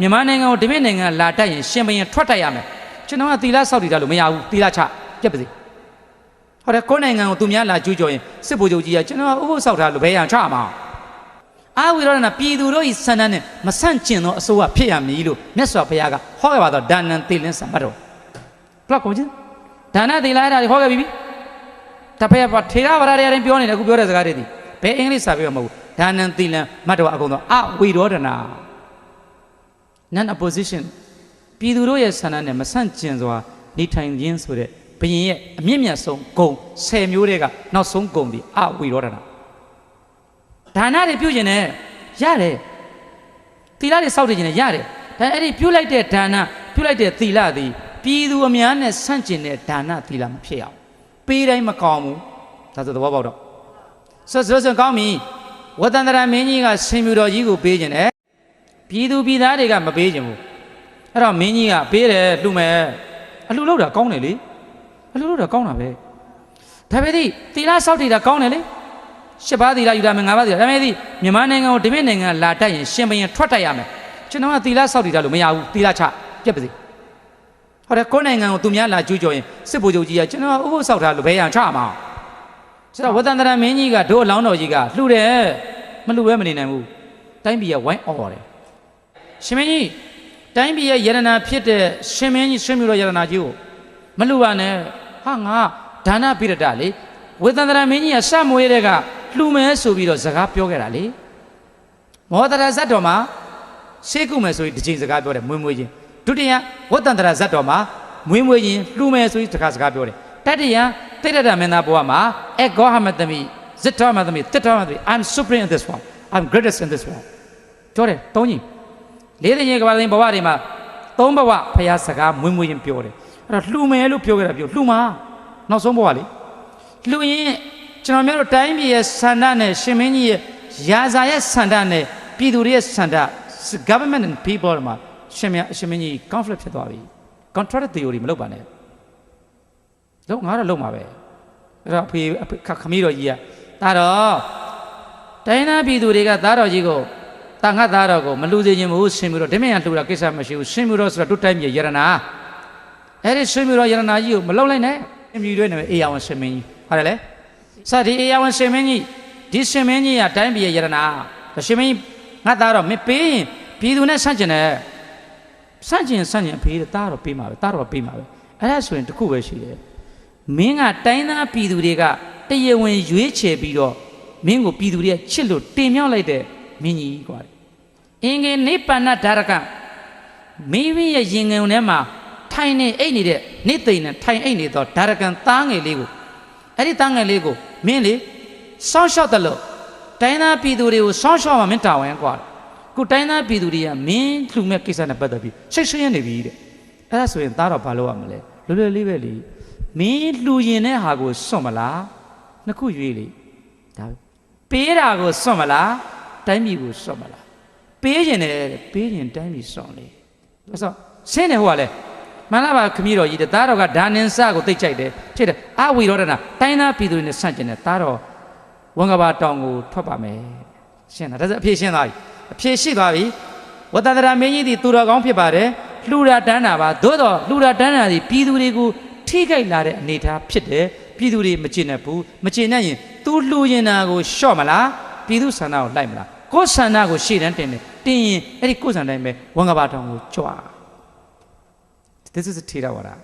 မြန်မာနိုင်ငံကိုတပည့်နိုင်ငံလာတိုက်ရင်ရှင်ဘရင်ထွက်တိုက်ရမယ်ကျွန်တော်ကသီလဆောက်တည်တာလို့မရဘူးသီလချပြက်ပါစေဟုတ်တယ်ကိုယ်နိုင်ငံကိုသူများလာကျူးကျော်ရင်စစ်ဗိုလ်ချုပ်ကြီးကကျွန်တော်ဥပုသ်ဆောက်တာလို့ဘယ်ရန်ချမှာအာဝိရောဓနာပြည်သူတို့ဤဆန္ဒနဲ့မဆန့်ကျင်သောအစိုးရဖြစ်ရမည်လို့မြတ်စွာဘုရားကဟောခဲ့ပါတော့ဒါနံသီလင်းစံမတ်တော်ဘလောက်ကုန်ချင်းဒါနသီလအဲ့ဒါဟောခဲ့ပြီတပည့်ကထေရဝါဒတွေပြောနေတယ်အခုပြောတဲ့စကားတွေဒီဘယ်အင်္ဂလိပ်စာပြောမဟုတ်ဒါနံသီလံမတ်တော်အကုန်တော့အဝိရောဓနာ non opposition ပြည်သူတို့ရဲ့ဆန္ဒနဲ့မဆန့်ကျင်စွာနေထိုင်ခြင်းဆိုတဲ့ဘုရင်ရဲ့အမြင့်မြတ်ဆုံးဂုဏ်10မျိုးတွေကနောက်ဆုံးဂုဏ်ဒီအဝိရောဓနာဒါနတွေပြုကျင်တယ်ရတယ်သီလတွေစောင့်တည်ကျင်တယ်ရတယ်ဒါအဲ့ဒီပြုလိုက်တဲ့ဒါနပြုလိုက်တဲ့သီလသည်ပြည်သူအများနဲ့ဆန့်ကျင်တဲ့ဒါနသီလမဖြစ်အောင်ပေးတိုင်းမကောင်းဘူးဒါဆိုသဘောပေါက်တော့ဆိုကောင်းပြီဝတ္တန္တရာမင်းကြီးကရှင်မြူတော်ကြီးကိုပေးကျင်တယ်ပြည်သူပြည်သားတွေကမပေးကျင်ဘူးအဲ့တော့မင်းကြီးကပေးတယ်လှူမယ်အလှူလို့တာကောင်းတယ်လေအလှူလို့တာကောင်းတာပဲဒါပေမဲ့သီလစောင့်တည်တာကောင်းတယ်လေ10ပါးသီလယူတာမယ်9ပါးသီလဒါပေမဲ့မြန်မာနိုင်ငံကိုတပည့်နိုင်ငံလာတိုက်ရင်ရှင်ဘရင်ထွက်တိုက်ရမယ်ကျွန်တော်ကသီလစောင့်တည်တာလို့မရဘူးသီလချပြက်ပါစေဟုတ်တယ်ကိုယ်နိုင်ငံကိုသူများလာကျူးကျော်ရင်စစ်ဗိုလ်ချုပ်ကြီးကကျွန်တော်ဥပုသ်ဆောက်တာလို့ဘယ်ရန်ချမှာဆိုတော့ဝတ္တန္တရာမင်းကြီးကတို့အလောင်းတော်ကြီးကလှူတယ်မလှူပဲမနေနိုင်ဘူးတိုင်းပြည်ကဝိုင်းအော်တယ်ရှင်မင်းကြီးတိုင်းပြည်ရဲ့ယရနာဖြစ်တဲ့ရှင်မင်းကြီးရှင်မြူတော်ယရနာကြီးကိုမလှူပါနဲ့ဟာငါဒါနပိရတလေဝတ္တန္တရာမင်းကြီးကစမွေးတဲ့ကလှူမယ်ဆိုပြီးတော့စကားပြောခဲ့တာလေမောဒရာဇတ်တော်မှာဆေးကုမယ်ဆိုပြီးဒီချိန်စကားပြောတယ်မွေးမွေးချင်းဒုတိယဝတ္တန္တရာဇတ်တော်မှာမွေးမွေးချင်းလှူမယ်ဆိုပြီးစကားပြောတယ်တတိယတိရတမင်းသားဘဝမှာအေဂောဟမတမီဇတ်တော်မတမီတစ်တော်မတမီ I'm supreme in this world I'm greatest in this world ပြောတယ်သုံးကြီးလေးတဲ့ကဘာသိဘဝတွေမှာသုံးဘဝဖျားစကားမွေးမွေးချင်းပြောတယ်အဲ့တော့လှူမယ်လို့ပြောခဲ့တာပြောလှူမှာနောက်ဆုံးဘဝလေလှူရင်ကျွန်တော်မျိုးတို့တိုင်းပြည်ရဲ့ဆန္ဒနဲ့ရှင်မင်းကြီးရဲ့ရာဇာရဲ့ဆန္ဒနဲ့ပြည်သူတွေရဲ့ဆန္ဒ government and people မှာရှင်မင်းကြီး conflict ဖြစ်သွားပြီ contract theory မလုပ်ပါနဲ့လုံးငါတော့လုံးမှာပဲအဲ့တော့ဖေခမီးတော်ကြီးကဒါတော့တိုင်းသားပြည်သူတွေကသားတော်ကြီးကိုတာငါသားတော်ကိုမလူစေခြင်းမဟုတ်ရှင်မျိုးတော့ဓမင်းရလှူတာကိစ္စမရှိဘူးရှင်မျိုးတော့ဆိုတော့တို့တိုင်းပြည်ယရနာအဲ့ဒီရှင်မျိုးတော့ယရနာကြီးကိုမလုံလိုက်နဲ့မြည်တွဲနေအေးအောင်ရှင်မင်းကြီးဟုတ်တယ်လေစဒီအေးအောင်ရှင်မင်းကြီးဒီရှင်မင်းကြီးကတိုင်းပြည်ယရနာရှင်မင်းငါသားတော့မပေးရင်ပြည်သူနဲ့ဆန့်ကျင်တယ်ဆန့်ကျင်အဖေးသားတော့ပေးမှာပဲသားတော့ပေးမှာပဲအဲ့ဒါဆိုရင်တခုပဲရှိတယ်မင်းကတိုင်းသားပြည်သူတွေကတရဝင်ရွေးချယ်ပြီးတော့မင်းကိုပြည်သူတွေကချစ်လို့တင်မြောက်လိုက်တဲ့မင်းကြီးกว่าအင်္ဂေနိဗ္ဗာန်ဒါရကမင်းရဲ့ရင်ငုံထဲမှာထိုင်နေအိတ်နေတဲ့နေသိမ့်နဲ့ထိုင်အိတ်နေတော့ဒါရကံသားငယ်လေးကိုအဲ့ဒီသားငယ်လေးကိုမင်းလေစောင့်ရှောက်တယ်လို့တိုင်းသားပြည်သူတွေကိုစောင့်ရှောက်မှမင်းတာဝန်กว่าခုတိုင်းသားပြည်သူတွေကမင်းလှူမဲ့ကိစ္စနဲ့ပတ်သက်ပြီးစိတ်ဆင်းရဲနေပြီတဲ့အဲ့ဒါဆိုရင်သားတော့ဘာလုပ်ရမလဲလွယ်လွယ်လေးပဲလေမင်းလှူရင်တဲ့ဟာကိုစွန့်မလားနှစ်ခုရွေးလေဒါပေးတာကိုစွန့်မလားတိုင်းပြည်ကိုစွန့်မလားပေးရင်လည်းပေးရင်တိုင်းပြည်စွန့်လေဒါဆိုဆင်းနေဟိုကလေမှန်လားပါခမည်းတော်ကြီးတဲ့သားတော်ကဒါနင်္စကိုသိကြိုက်တယ်ဖြစ်တယ်အဝိရောဓနာတိုင်းသားပြည်သူတွေနဲ့ဆန့်ကျင်တယ်သားတော်ဝန်ကဘာတောင်ကိုထွက်ပါမယ်ရှင်းတာဒါဆိုအဖြေရှင်းသွားပြီအဖြေရှိသွားပြီဝတ္တန္တရာမင်းကြီးဒီသူတော်ကောင်းဖြစ်ပါတယ်လှူတာတန်းတာပါသို့တော့လှူတာတန်းတာဒီပြည်သူတွေကိုထိခိုက်လာတဲ့အနေအထားဖြစ်တယ်ပြည်သူတွေမကျေနပ်ဘူးမကျေနပ်ရင် तू လှူရင်တာကိုရှော့မလားပြည်သူဆန္ဒကိုလိုက်မလားကိုယ်ဆန္ဒကိုရှေ့တန်းတင်တယ်တင်ရင်အဲ့ဒီကိုယ်ဆန္ဒတိုင်းပဲဝန်ကဘာတောင်ကိုကြွား This is a Theravada